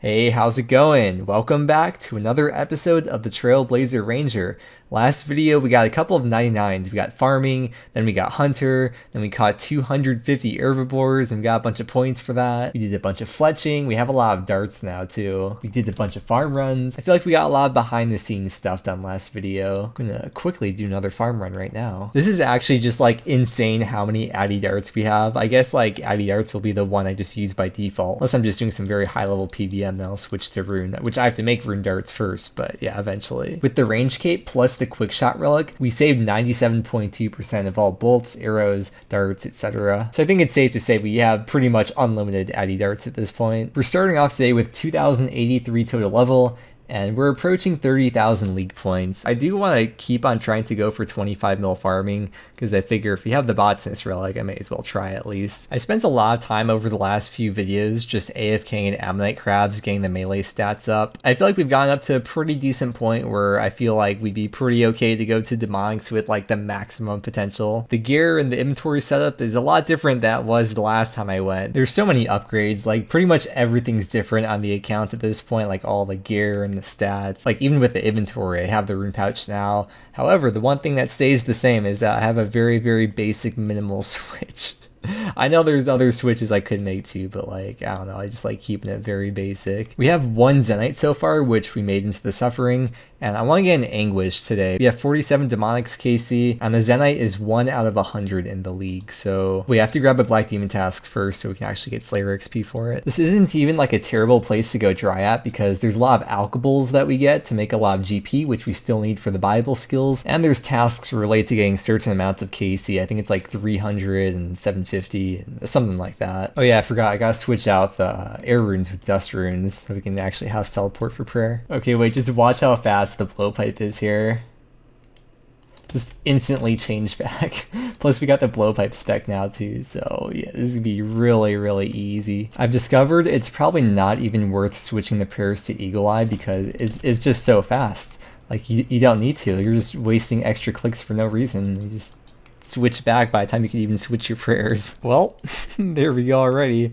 Hey, how's it going? Welcome back to another episode of the Trailblazer Ranger. Last video, we got a couple of 99s. We got farming, then we got hunter, then we caught 250 herbivores, and we got a bunch of points for that. We did a bunch of fletching. We have a lot of darts now, too. We did a bunch of farm runs. I feel like we got a lot of behind-the-scenes stuff done last video. I'm gonna quickly do another farm run right now. This is actually just, like, insane how many Addy darts we have. I guess, like, Addy darts will be the one I just use by default. Unless I'm just doing some very high-level PVM, then I'll switch to rune, which I have to make rune darts first, but yeah, eventually. With the range cape plus the quick shot relic, we saved 97.2% of all bolts, arrows, darts, etc. So I think it's safe to say we have pretty much unlimited Addy darts at this point. We're starting off today with 2083 total level, and we're approaching 30,000 league points. I do want to keep on trying to go for 25 mil farming, because I figure if we have the Botanist relic, I may as well try at least. I spent a lot of time over the last few videos just AFKing and Ammonite crabs, getting the melee stats up. I feel like we've gotten up to a pretty decent point where I feel like we'd be pretty okay to go to demonics with like the maximum potential. The gear and the inventory setup is a lot different than it was the last time I went. There's so many upgrades, like pretty much everything's different on the account at this point, like all the gear and the stats. Like even with the inventory, I have the rune pouch now. However, the one thing that stays the same is that I have a very, very basic minimal switch. I know there's other switches I could make too, but like, I don't know, I just like keeping it very basic. We have one Zenyte so far, which we made into the Suffering, and I want to get an Anguish today. We have 47 Demonics KC, and the Zenyte is 1 out of 100 in the league, so we have to grab a Black Demon task first so we can actually get Slayer XP for it. This isn't even like a terrible place to go dry at, because there's a lot of alkables that we get to make a lot of GP, which we still need for the Bible skills, and there's tasks related to getting certain amounts of KC. I think it's like 300 and 750, something like that. Oh yeah, I forgot, I gotta switch out the air runes with dust runes so we can actually house teleport for prayer. Okay, wait, just watch how fast the blowpipe is here. Just instantly changed back. Plus we got the blowpipe spec now too, so yeah, this is gonna be really, really easy. I've discovered it's probably not even worth switching the prayers to Eagle Eye because it's just so fast. Like you don't need to, you're just wasting extra clicks for no reason. You just switch back by the time you can even switch your prayers. Well, there we go already.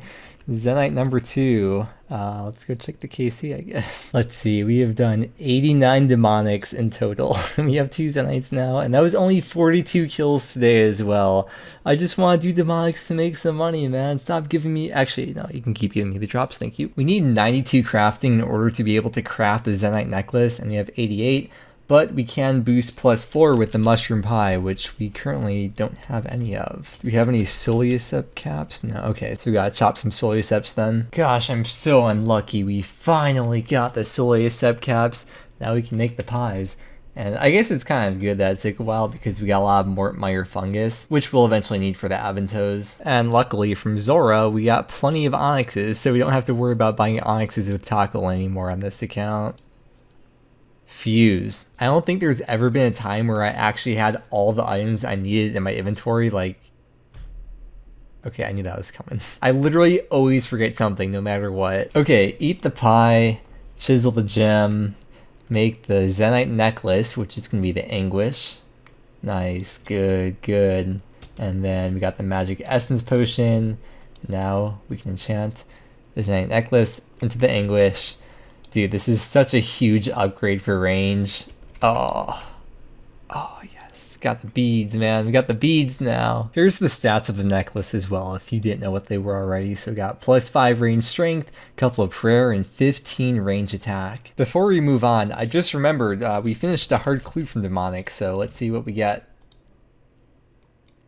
Zenyte number 2. Let's go check the KC, I guess. Let's see, we have done 89 demonics in total. We have 2 Zenytes now, and that was only 42 kills today as well. I just want to do demonics to make some money, man. Stop giving me... Actually, no, you can keep giving me the drops, thank you. We need 92 crafting in order to be able to craft the Zenyte necklace, and we have 88. But we can boost +4 with the mushroom pie, which we currently don't have any of. Do we have any Soliusept caps? No, okay, so we gotta chop some Soliusepts then. Gosh, I'm so unlucky. We finally got the Soliusept caps. Now we can make the pies. And I guess it's kind of good that it took a while because we got a lot of Mortmire fungus, which we'll eventually need for the Aventos. And luckily from Zora, we got plenty of onyxes, so we don't have to worry about buying onyxes with Tackle anymore on this account. Fuse. I don't think there's ever been a time where I actually had all the items I needed in my inventory, like... Okay, I knew that was coming. I literally always forget something, no matter what. Okay, eat the pie, chisel the gem, make the Zenyte necklace, which is going to be the Anguish. Nice, good, good. And then we got the magic essence potion. Now we can enchant the Zenyte necklace into the Anguish. Dude, this is such a huge upgrade for range. Oh yes, got the beads, man. We got the beads now. Here's the stats of the necklace as well, if you didn't know what they were already. So we got +5 range strength, couple of prayer, and 15 range attack. Before we move on, I just remembered we finished the hard clue from demonic, so let's see what we get.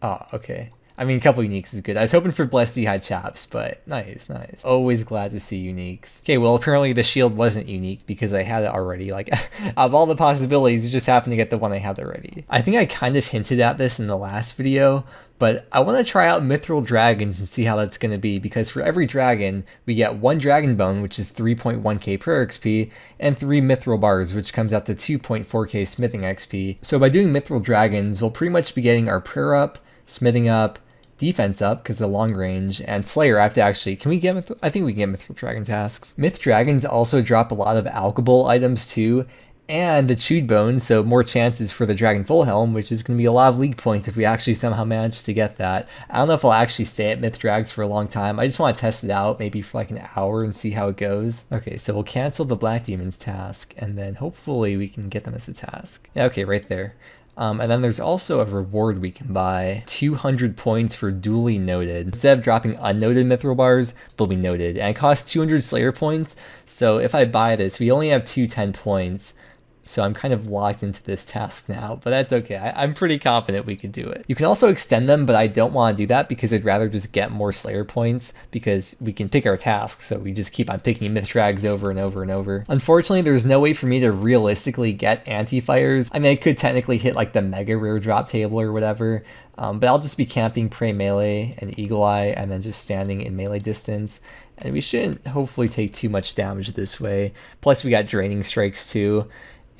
Oh, okay. I mean, a couple uniques is good. I was hoping for Blessed High Chaps, but nice, nice. Always glad to see uniques. Okay, well, apparently the shield wasn't unique because I had it already. Like, of all the possibilities, you just happened to get the one I had already. I think I kind of hinted at this in the last video, but I want to try out Mithril Dragons and see how that's going to be, because for every dragon, we get 1 dragon bone, which is 3.1k prayer XP, and 3 mithril bars, which comes out to 2.4k smithing XP. So by doing Mithril Dragons, we'll pretty much be getting our prayer up, smithing up, defense up because of the long range, and Slayer I have to actually, can we get I think we can get Mithril Dragon tasks. Myth Dragons also drop a lot of alchable items too, and the chewed bones, so more chances for the Dragon Full Helm, which is going to be a lot of league points if we actually somehow manage to get that. I don't know if I'll actually stay at Myth Drags for a long time. I just want to test it out, maybe for like an hour and see how it goes. Okay, so we'll cancel the Black Demons task, and then hopefully we can get them as a task. Yeah, okay, right there. And then there's also a reward we can buy, 200 points for duly noted. Instead of dropping unnoted mithril bars, they'll be noted. And it costs 200 Slayer points, so if I buy this, we only have 210 points. So I'm kind of locked into this task now, but that's okay. I'm pretty confident we can do it. You can also extend them, but I don't want to do that because I'd rather just get more Slayer points because we can pick our tasks. So we just keep on picking Myth Drags over and over and over. Unfortunately, there's no way for me to realistically get anti-fires. I mean, I could technically hit like the mega rare drop table or whatever, but I'll just be camping Prey Melee and Eagle Eye and then just standing in melee distance. And we shouldn't hopefully take too much damage this way. Plus we got Draining Strikes too.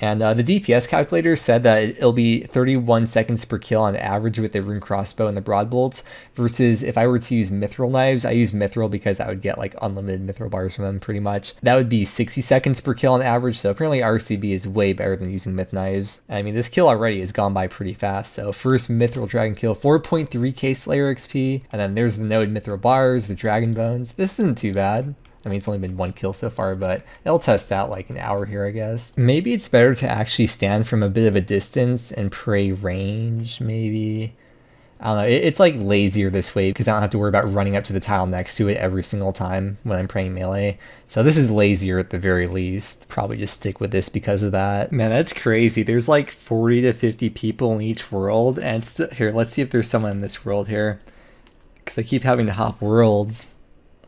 And the DPS calculator said that it'll be 31 seconds per kill on average with the rune crossbow and the broad bolts, versus if I were to use mithril knives, I use mithril because I would get like unlimited mithril bars from them pretty much. That would be 60 seconds per kill on average, so apparently RCB is way better than using myth knives. I mean, this kill already has gone by pretty fast, so first mithril dragon kill, 4.3k Slayer XP, and then there's the node mithril bars, the dragon bones. This isn't too bad. I mean, it's only been one kill so far, but it'll test out like an hour here, I guess. Maybe it's better to actually stand from a bit of a distance and pray range, maybe. I don't know. It's like lazier this way because I don't have to worry about running up to the tile next to it every single time when I'm praying melee. So this is lazier at the very least. Probably just stick with this because of that. Man, that's crazy. There's like 40 to 50 people in each world. And here, let's see if there's someone in this world here. Because I keep having to hop worlds.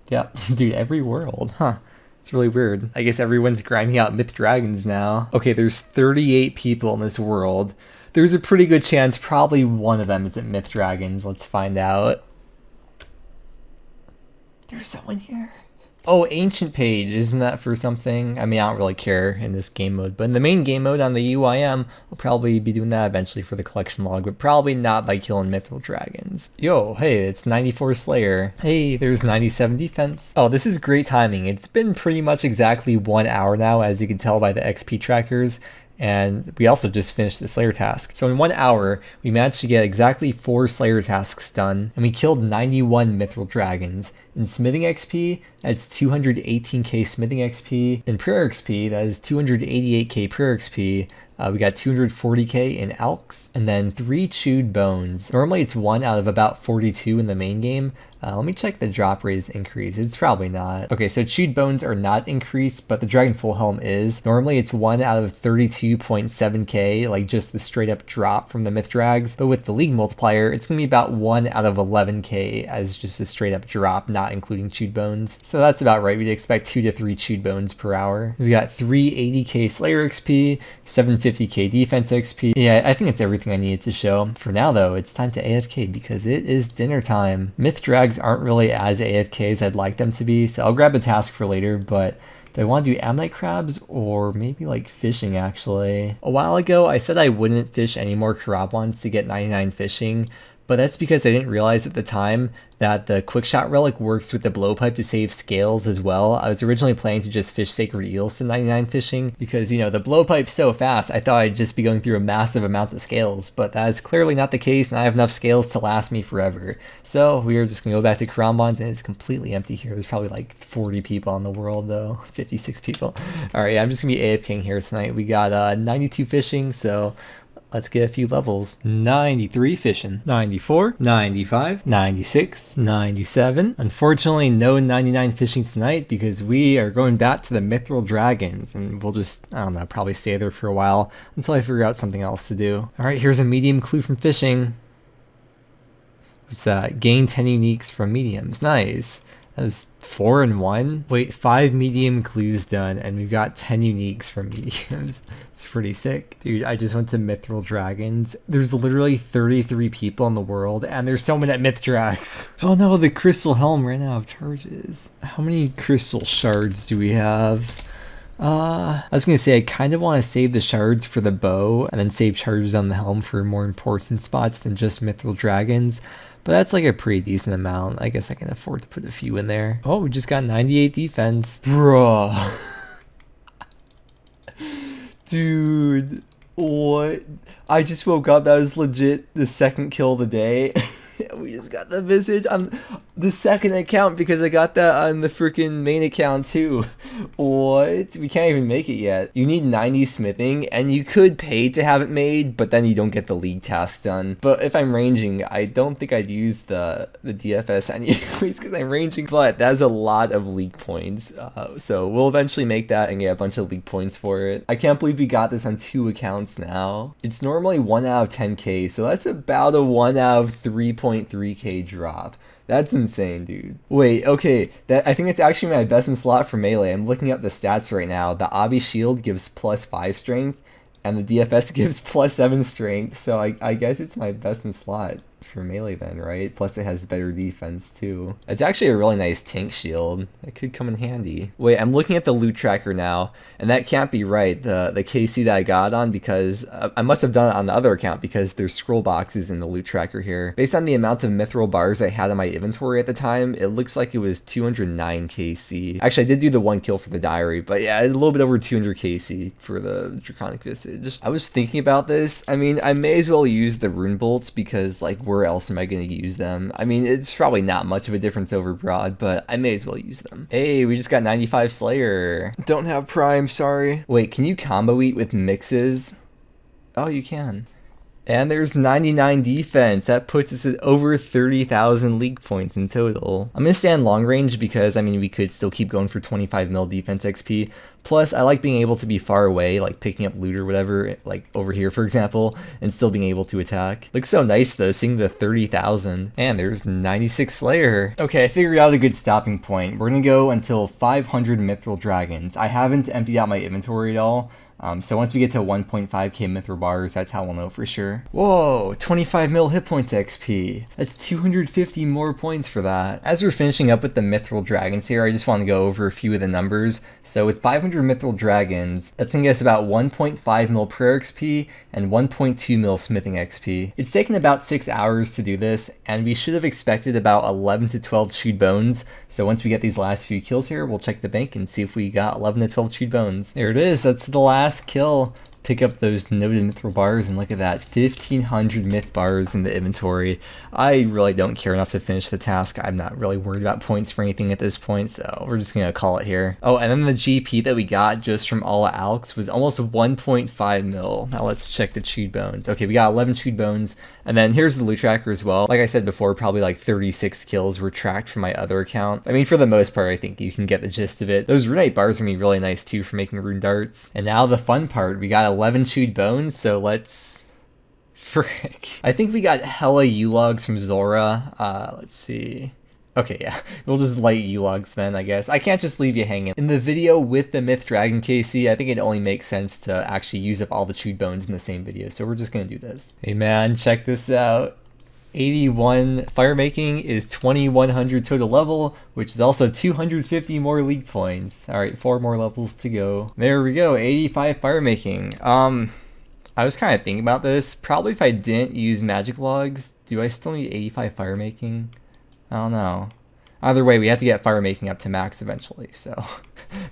Yep, dude, every world, huh? It's really weird. I guess everyone's grinding out Myth Dragons now. Okay, there's 38 people in this world. There's a pretty good chance probably one of them is at Myth Dragons. Let's find out. There's someone here. Oh, Ancient Page, isn't that for something? I mean, I don't really care in this game mode, but in the main game mode on the UIM, I'll probably be doing that eventually for the collection log, but probably not by killing Mithril Dragons. Yo, hey, it's 94 Slayer. Hey, there's 97 defense. Oh, this is great timing. It's been pretty much exactly 1 hour now, as you can tell by the XP trackers. And we also just finished the Slayer task. So in 1 hour, we managed to get exactly 4 Slayer tasks done, and we killed 91 Mithril Dragons. In Smithing XP, that's 218k Smithing XP. In Prayer XP, that is 288k Prayer XP. We got 240k in Alks, and then 3 Chewed Bones. Normally it's 1 out of about 42 in the main game. Let me check the drop rate is increased. It's probably not. Okay, so Chewed Bones are not increased, but the Dragon Full Helm is. Normally it's 1 out of 32.7k, like just the straight up drop from the Myth Drags. But with the League multiplier, it's gonna be about 1 out of 11k as just a straight up drop, not including Chewed Bones. So that's about right. We'd expect 2 to 3 Chewed Bones per hour. We got 380k Slayer XP, 750k defense XP. Yeah, I think it's everything I needed to show. For now though, it's time to AFK because it is dinner time. Myth Drags aren't really as AFK as I'd like them to be, so I'll grab a task for later, but do I want to do Ammonite crabs or maybe like fishing actually? A while ago, I said I wouldn't fish any more Karabwans to get 99 fishing, but that's because I didn't realize at the time that the Quickshot Relic works with the Blowpipe to save scales as well. I was originally planning to just fish Sacred Eels to 99 fishing because, you know, the Blowpipe's so fast, I thought I'd just be going through a massive amount of scales, but that is clearly not the case, and I have enough scales to last me forever. So we are just gonna go back to Karambans, and it's completely empty here. There's probably like 40 people in the world though, 56 people. All right, yeah, I'm just gonna be AFKing here tonight. We got 92 fishing, so let's get a few levels. 93 fishing, 94, 95, 96, 97. Unfortunately, no 99 fishing tonight because we are going back to the Mithril Dragons, and we'll just, I don't know, probably stay there for a while until I figure out something else to do. All right, here's a medium clue from fishing. What's that? Gain 10 uniques from mediums. Nice. That was 4 and 1. Wait, 5 medium clues done, and we've got 10 uniques from mediums. It's pretty sick. Dude, I just went to Mithril Dragons. There's literally 33 people in the world, and there's someone at Myth Drags. Oh no, the Crystal Helm ran out of charges. How many crystal shards do we have? I was gonna say I kind of want to save the shards for the bow, and then save charges on the helm for more important spots than just Mithril Dragons. But that's like a pretty decent amount. I guess I can afford to put a few in there. Oh, we just got 98 defense. Bruh. Dude. What? I just woke up. That was legit the second kill of the day. We just got the Visage on the second account because I got that on the freaking main account too. What? We can't even make it yet. You need 90 smithing, and you could pay to have it made, but then you don't get the league tasks done. But if I'm ranging, I don't think I'd use the DFS anyways because I'm ranging, but that's a lot of league points. So we'll eventually make that and get a bunch of league points for it. I can't believe we got this on 2 accounts now. It's normally 1 out of 10k, so that's about a 1 out of 3.3k drop. That's insane, dude. Wait, okay, I think it's actually my best in slot for melee. I'm looking at the stats right now. The Obby Shield gives +5 strength, and the DFS gives +7 strength, so I guess it's my best in slot for melee then, right? Plus it has better defense too. It's actually a really nice tank shield. It could come in handy. Wait, I'm looking at the loot tracker now, and that can't be right, the KC that I got on, because I must have done it on the other account because there's scroll boxes in the loot tracker here. Based on the amount of mithril bars I had in my inventory at the time, it looks like it was 209 KC. Actually, I did do the 1 kill for the diary, but yeah, a little bit over 200 KC for the Draconic Visage. I was thinking about this. I mean, I may as well use the rune bolts because, like, where else am I going to use them? I mean, it's probably not much of a difference over broad, but I may as well use them. Hey, we just got 95 Slayer. Don't have Prime, sorry. Wait, can you combo eat with mixes? Oh, you can. And there's 99 defense. That puts us at over 30,000 league points in total. I'm going to stand long range because, I mean, we could still keep going for 25 mil defense XP. Plus, I like being able to be far away, like picking up loot or whatever, like over here, for example, and still being able to attack. Looks so nice, though, seeing the 30,000. And there's 96 Slayer. Okay, I figured out a good stopping point. We're going to go until 500 Mithril Dragons. I haven't emptied out my inventory at all. So once we get to 1.5k mithril bars, that's how we'll know for sure. Whoa, 25 mil hit points XP. That's 250 more points for that. As we're finishing up with the Mithril Dragons here, I just want to go over a few of the numbers. So with 500 Mithril Dragons, that's going to get us about 1.5 mil prayer XP and 1.2 mil smithing XP. It's taken about 6 hours to do this, and we should have expected about 11 to 12 chewed bones. So once we get these last few kills here, we'll check the bank and see if we got 11 to 12 chewed bones. There it is, that's the last kill. Pick up those noted mithril bars, and look at that, 1500 myth bars in the inventory. I really don't care enough to finish the task. I'm not really worried about points for anything at this point, so we're just gonna call it here. Oh, and then the GP that we got just from all of Alex was almost 1.5 mil. Now let's check the chewed bones. Okay, we got 11 chewed bones, and then here's the loot tracker as well. Like I said before, probably like 36 kills were tracked from my other account. I mean, for the most part, I think you can get the gist of it. Those runite bars are gonna be really nice too for making rune darts. And now the fun part, we got 11 chewed bones, so let's... Frick. I think we got hella U-logs from Zora. Let's see. Okay, yeah. We'll just light U-logs then, I guess. I can't just leave you hanging. In the video with the Myth Dragon KC, I think it only makes sense to actually use up all the chewed bones in the same video, so we're just gonna do this. Hey man, check this out. 81 firemaking is 2100 total level, which is also 250 more league points. Alright, 4 more levels to go. There we go, 85 firemaking. I was kind of thinking about this. Probably if I didn't use magic logs, do I still need 85 firemaking? I don't know. Either way, we have to get firemaking up to max eventually, so...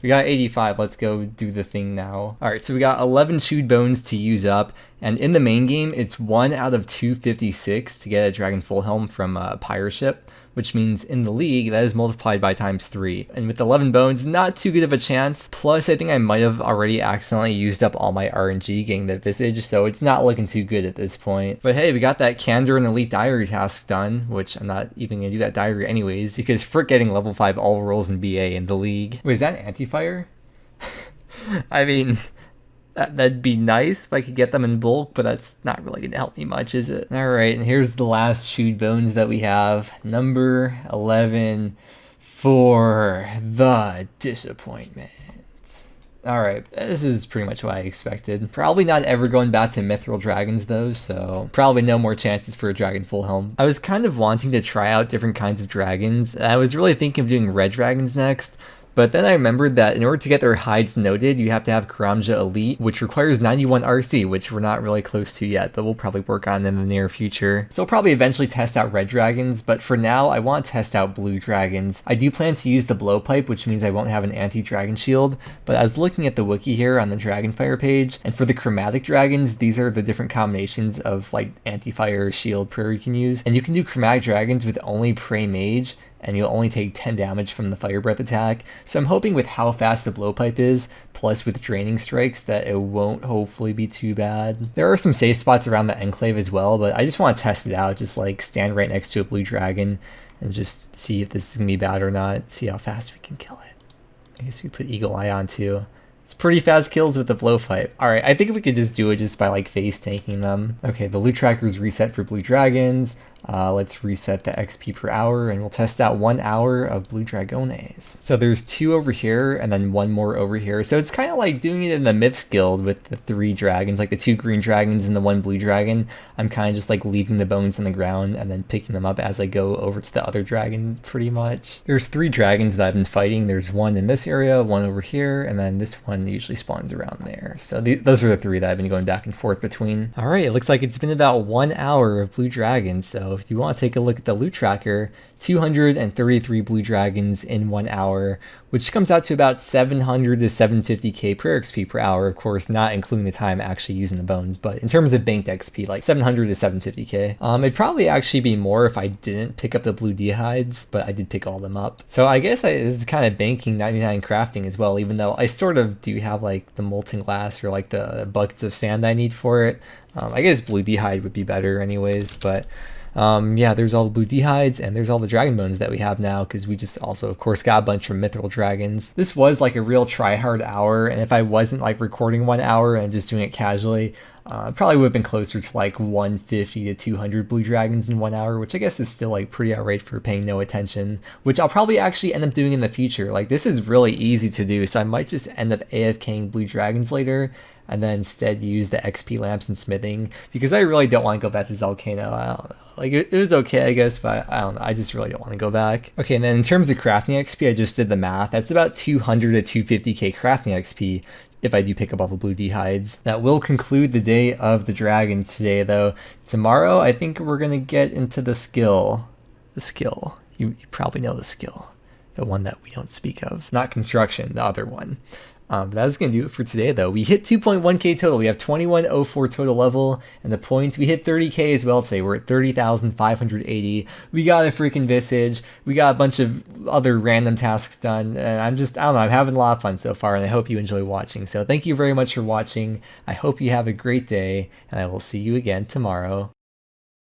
We got 85, let's go do the thing now. Alright, so we got 11 chewed bones to use up, and in the main game, it's 1 out of 256 to get a Dragon Full Helm from a Pyre ship, which means in the league, that is multiplied by ×3. And with 11 bones, not too good of a chance. Plus, I think I might have already accidentally used up all my RNG getting the Visage, so it's not looking too good at this point. But hey, we got that Kandarin Elite Diary task done, which I'm not even going to do that diary anyways, because frick getting level 5 all rolls in BA in the league. Wait, is that an anti-fire? I mean... That'd be nice if I could get them in bulk, but that's not really going to help me much, is it? Alright, and here's the last chewed bones that we have. Number 11 for the disappointment. Alright, this is pretty much what I expected. Probably not ever going back to Mithril Dragons though, so probably no more chances for a Dragon Full Helm. I was kind of wanting to try out different kinds of dragons. I was really thinking of doing red dragons next, But then I remembered that in order to get their hides noted, you have to have Karamja Elite, which requires 91 RC, which we're not really close to yet, but we'll probably work on in the near future. So I'll probably eventually test out red dragons, but for now I want to test out blue dragons. I do plan to use the blowpipe, which means I won't have an anti-dragon shield, but I was looking at the wiki here on the Dragonfire page, and for the chromatic dragons, these are the different combinations of like anti-fire shield prayer you can use, and you can do chromatic dragons with only Prey Mage, and you'll only take 10 damage from the Fire Breath attack. So I'm hoping with how fast the blowpipe is, plus with draining strikes, that it won't hopefully be too bad. There are some safe spots around the Enclave as well, but I just want to test it out, just like stand right next to a blue dragon and just see if this is gonna be bad or not, see how fast we can kill it. I guess we put Eagle Eye on too. It's pretty fast kills with the blowpipe. Alright, I think we could just do it just by like face tanking them. Okay, the loot tracker's reset for blue dragons. Let's reset the XP per hour, and we'll test out 1 hour of blue dragones. So there's 2 over here and then 1 more over here. So it's kind of like doing it in the Myths Guild with the 3 dragons, like the 2 green dragons and the 1 blue dragon. I'm kind of just like leaving the bones on the ground and then picking them up as I go over to the other dragon pretty much. There's 3 dragons that I've been fighting. There's 1 in this area, 1 over here, and then this one usually spawns around there. So those are the 3 that I've been going back and forth between. Alright, it looks like it's been about 1 hour of blue dragons. So if you want to take a look at the loot tracker, 233 blue dragons in 1 hour, which comes out to about 700 to 750k prayer XP per hour, of course not including the time actually using the bones, but in terms of banked XP, like 700 to 750k. It'd probably actually be more if I didn't pick up the blue D-hides, but I did pick all them up. So I guess this is kind of banking 99 crafting as well, even though I sort of do have like the molten glass or like the buckets of sand I need for it. I guess blue D-hide would be better anyways, but yeah, there's all the blue D-hides and there's all the dragon bones that we have now, because we just also of course got a bunch from Mithril Dragons. This was like a real try-hard hour, and if I wasn't like recording 1 hour and just doing it casually, probably would have been closer to like 150 to 200 blue dragons in 1 hour, which I guess is still like pretty outright for paying no attention, which I'll probably actually end up doing in the future. Like this is really easy to do, so I might just end up AFKing blue dragons later and then instead use the XP lamps and smithing, because I really don't want to go back to Zelcano. I don't know. Like it was okay, I guess, but I don't know. I just really don't want to go back. Okay, and then in terms of crafting XP, I just did the math. That's about 200 to 250k crafting XP if I do pick up all the blue D-hides. That will conclude the day of the dragons today, though. Tomorrow, I think we're going to get into the skill. The skill. You probably know the skill. The one that we don't speak of. Not construction, the other one. But that is going to do it for today, though. We hit 2.1k total. We have 2104 total level, and the points, we hit 30k as well today. We're at 30,580. We got a freaking Visage. We got a bunch of other random tasks done, and I don't know, I'm having a lot of fun so far, and I hope you enjoy watching. So thank you very much for watching. I hope you have a great day, and I will see you again tomorrow.